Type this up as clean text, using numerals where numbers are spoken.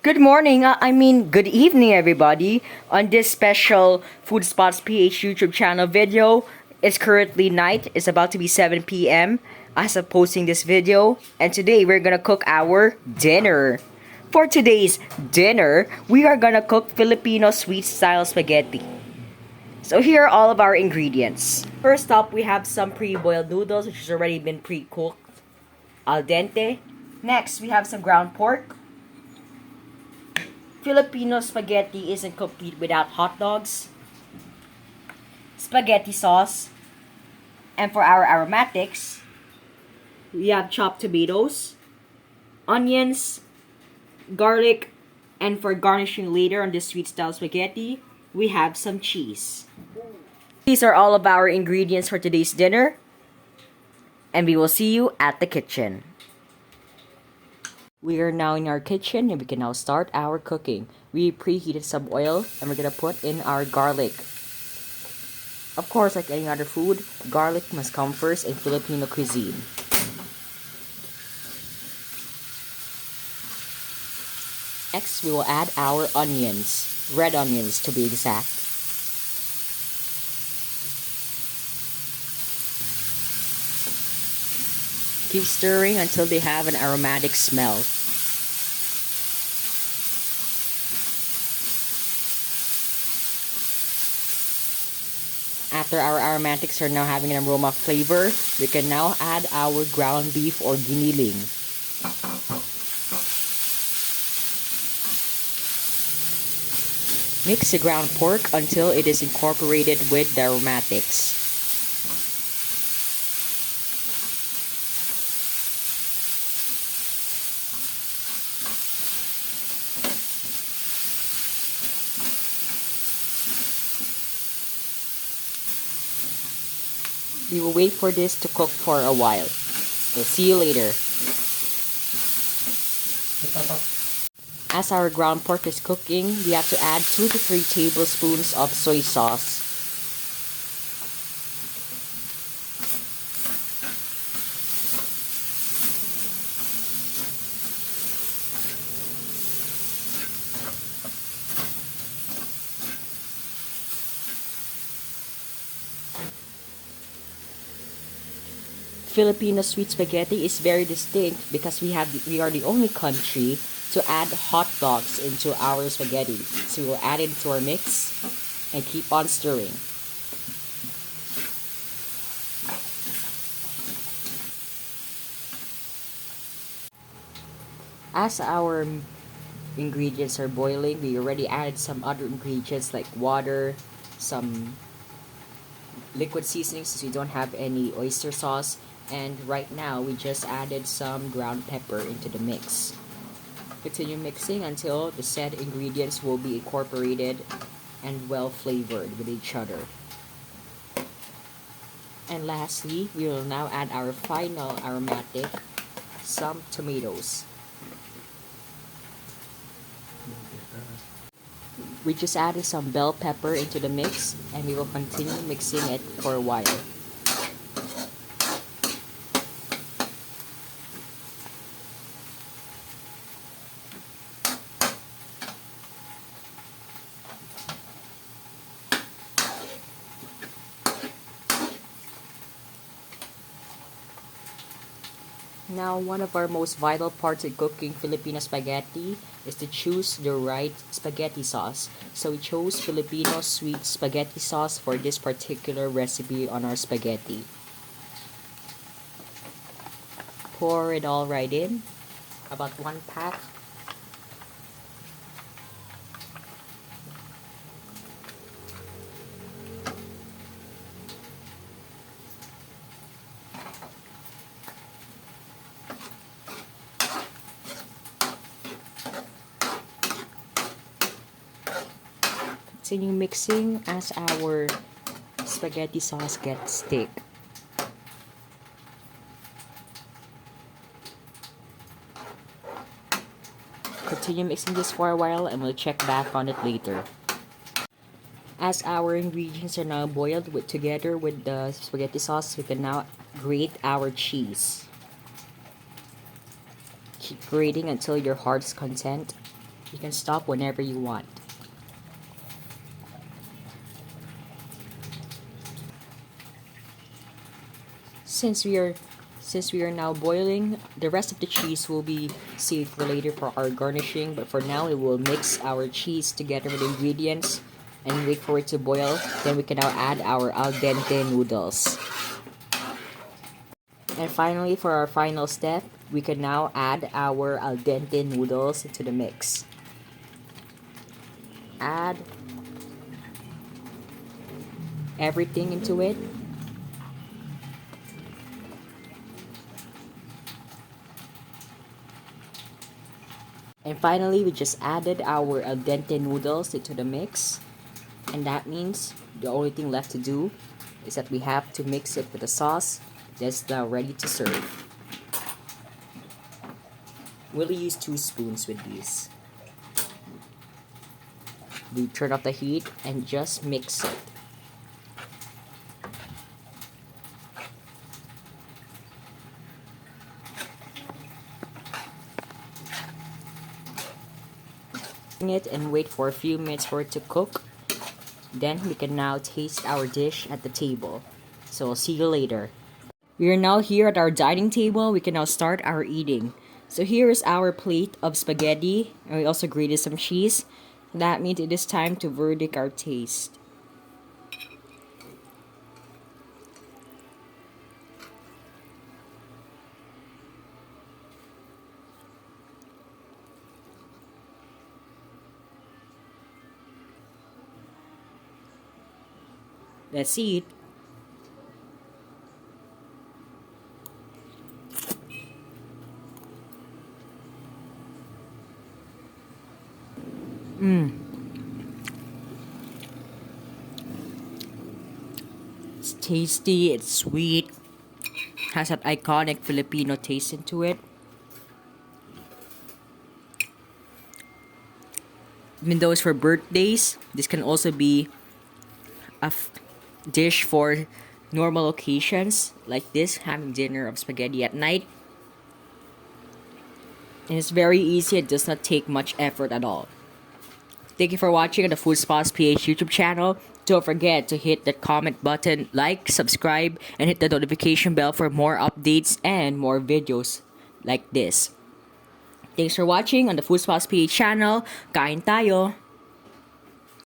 Good morning, good evening, everybody. On this special Food Spots PH YouTube channel video, it's currently night. It's about to be 7 p.m. as of posting this video. And today, we're gonna cook our dinner. For today's dinner, we are gonna cook Filipino sweet-style spaghetti. So here are all of our ingredients. First up, we have some pre-boiled noodles, which has already been pre-cooked al dente. Next, we have some ground pork. Filipino spaghetti isn't complete without hot dogs, spaghetti sauce, and for our aromatics, we have chopped tomatoes, onions, garlic, and for garnishing later on this sweet style spaghetti, we have some cheese. These are all of our ingredients for today's dinner, and we will see you at the kitchen. We are now in our kitchen and we can now start our cooking. We preheated some oil and we're gonna put in our garlic. Of course, like any other food, garlic must come first in Filipino cuisine. Next, we will add our onions, red onions to be exact. Keep stirring until they have an aromatic smell. After our aromatics are now having an aroma flavor, we can now add our ground beef or giniling. Mix the ground pork until it is incorporated with the aromatics. We will wait for this to cook for a while. We'll see you later. As our ground pork is cooking, we have to add 2 to 3 tablespoons of soy sauce. Filipino sweet spaghetti is very distinct because we are the only country to add hot dogs into our spaghetti. So we will add it to our mix and keep on stirring. As our ingredients are boiling, we already added some other ingredients like water, some liquid seasonings since we don't have any oyster sauce. And right now, we just added some ground pepper into the mix. Continue mixing until the said ingredients will be incorporated and well flavored with each other. And lastly, we will now add our final aromatic, some tomatoes. We just added some bell pepper into the mix and we will continue mixing it for a while. Now, one of our most vital parts in cooking Filipino spaghetti is to choose the right spaghetti sauce. So we chose Filipino sweet spaghetti sauce for this particular recipe on our spaghetti. Pour it all right in, about 1 pack. Continue mixing as our spaghetti sauce gets thick. Continue mixing this for a while and we'll check back on it later. As our ingredients are now boiled together with the spaghetti sauce, we can now grate our cheese. Keep grating until your heart's content. You can stop whenever you want. Since we are now boiling, the rest of the cheese will be saved for later for our garnishing, but for now we will mix our cheese together with the ingredients and wait for it to boil. Then we can now add our al dente noodles. And finally, for our final step, we can now add our al dente noodles into the mix. Add everything into it. And finally, we just added our al dente noodles into the mix. And that means the only thing left to do is that we have to mix it with the sauce that's now ready to serve. We'll use 2 spoons with these. We turn off the heat and just mix it. It and wait for a few minutes for it to cook. Then we can now taste our dish at the table. So I'll see you later. We are now here at our dining table. We can now start our eating. So here is our plate of spaghetti, and we also grated some cheese. That means it is time to verdict our taste. Let's eat. It's tasty, it's sweet, has that iconic Filipino taste into it. Even though it's for birthdays, this can also be a dish for normal occasions like this, having dinner of spaghetti at night. And it's very easy, it does not take much effort at all. Thank you for watching on the Food Sauce PH YouTube channel. Don't forget to hit the comment button, like, subscribe, and hit the notification bell for more updates and more videos like this. Thanks for watching on the Food Sauce PH channel. Kain tayo!